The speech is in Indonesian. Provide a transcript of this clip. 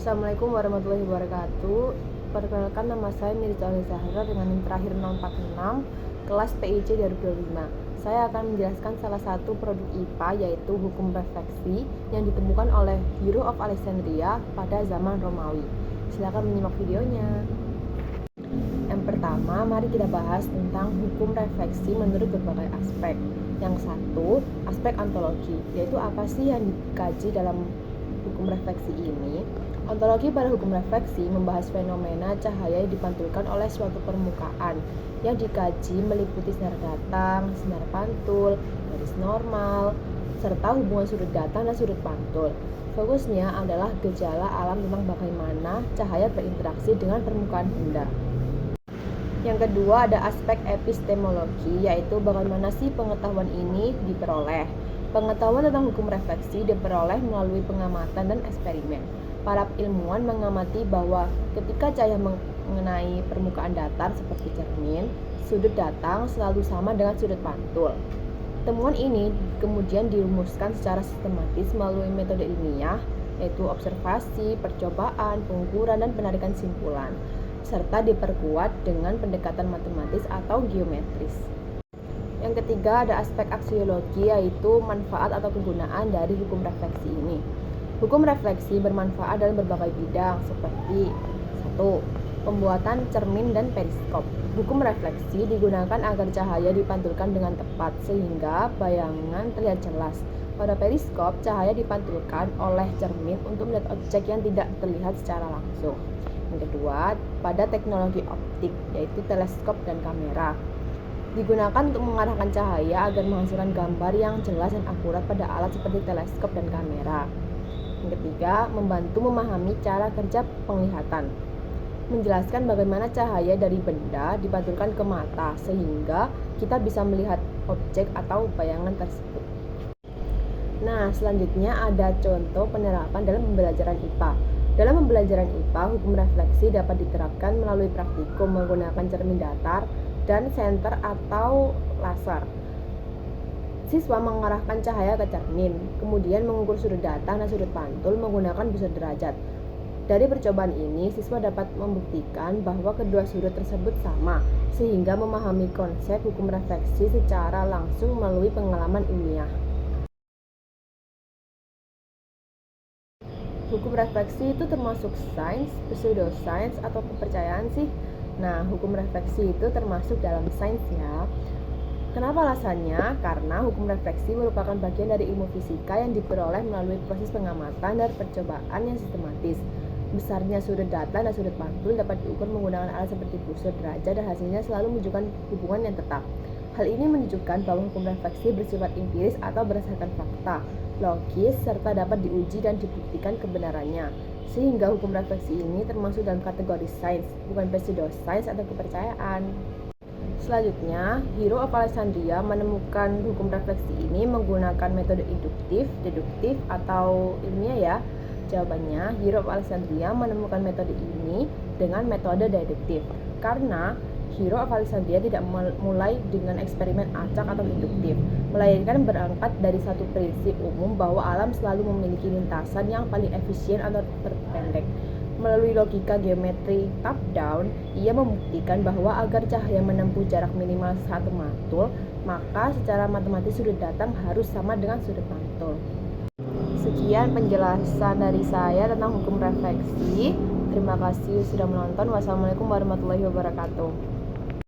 Assalamualaikum warahmatullahi wabarakatuh. Perkenalkan, nama saya Mirza Zahra dengan NIM terakhir 046 kelas PIC 2025. Saya akan menjelaskan salah satu produk IPA yaitu hukum refleksi yang ditemukan oleh Hero of Alexandria pada zaman Romawi. Silakan menyimak videonya. Yang pertama, mari kita bahas tentang hukum refleksi menurut berbagai aspek. Yang satu, aspek ontologi, yaitu apa sih yang dikaji dalam hukum refleksi ini. Ontologi pada hukum refleksi membahas fenomena cahaya yang dipantulkan oleh suatu permukaan yang dikaji meliputi sinar datang, sinar pantul, garis normal, serta hubungan sudut datang dan sudut pantul. Fokusnya adalah gejala alam tentang bagaimana cahaya berinteraksi dengan permukaan benda. Yang kedua ada aspek epistemologi, yaitu bagaimana sih pengetahuan ini diperoleh. Pengetahuan tentang hukum refleksi diperoleh melalui pengamatan dan eksperimen. Para ilmuwan mengamati bahwa ketika cahaya mengenai permukaan datar seperti cermin, sudut datang selalu sama dengan sudut pantul. Temuan ini kemudian dirumuskan secara sistematis melalui metode ilmiah, yaitu observasi, percobaan, pengukuran, dan penarikan simpulan, serta diperkuat dengan pendekatan matematis atau geometris. Yang ketiga ada aspek aksiologi, yaitu manfaat atau kegunaan dari hukum refleksi ini. Hukum refleksi bermanfaat dalam berbagai bidang seperti 1. Pembuatan cermin dan periskop. Hukum refleksi digunakan agar cahaya dipantulkan dengan tepat sehingga bayangan terlihat jelas. Pada periskop, cahaya dipantulkan oleh cermin untuk melihat objek yang tidak terlihat secara langsung. Yang kedua, pada teknologi optik, yaitu teleskop dan kamera. Digunakan untuk mengarahkan cahaya agar menghasilkan gambar yang jelas dan akurat pada alat seperti teleskop dan kamera. Yang ketiga, membantu memahami cara kerja penglihatan. Menjelaskan bagaimana cahaya dari benda dipantulkan ke mata sehingga kita bisa melihat objek atau bayangan tersebut. Nah, selanjutnya ada contoh penerapan dalam pembelajaran IPA. Dalam pembelajaran IPA, hukum refleksi dapat diterapkan melalui praktikum menggunakan cermin datar dan senter atau laser. Siswa mengarahkan cahaya ke cermin, kemudian mengukur sudut datang dan sudut pantul menggunakan busur derajat. Dari percobaan ini, siswa dapat membuktikan bahwa kedua sudut tersebut sama, sehingga memahami konsep hukum refleksi secara langsung melalui pengalaman ilmiah. Hukum refleksi itu termasuk sains, pseudosains, atau kepercayaan sih? Nah, hukum refleksi itu termasuk dalam sains ya. Kenapa alasannya? Karena hukum refleksi merupakan bagian dari ilmu fisika yang diperoleh melalui proses pengamatan dan percobaan yang sistematis. Besarnya sudut datang dan sudut pantul dapat diukur menggunakan alat seperti busur derajat dan hasilnya selalu menunjukkan hubungan yang tetap. Hal ini menunjukkan bahwa hukum refleksi bersifat empiris atau berdasarkan fakta, logis, serta dapat diuji dan dibuktikan kebenarannya. Sehingga hukum refleksi ini termasuk dalam kategori sains, bukan pseudosains atau kepercayaan. Selanjutnya, Hero of Alexandria menemukan hukum refleksi ini menggunakan metode induktif, deduktif, atau ilmiah ya. Jawabannya, Hero of Alexandria menemukan metode ini dengan metode deduktif. Karena Hero of Alexandria tidak mulai dengan eksperimen acak atau induktif, melainkan berangkat dari satu prinsip umum bahwa alam selalu memiliki lintasan yang paling efisien atau terpendek. Melalui logika geometri top-down, ia membuktikan bahwa agar cahaya menempuh jarak minimal 1 mantul, maka secara matematis sudut datang harus sama dengan sudut pantul. Sekian penjelasan dari saya tentang hukum refleksi. Terima kasih sudah menonton. Wassalamualaikum warahmatullahi wabarakatuh.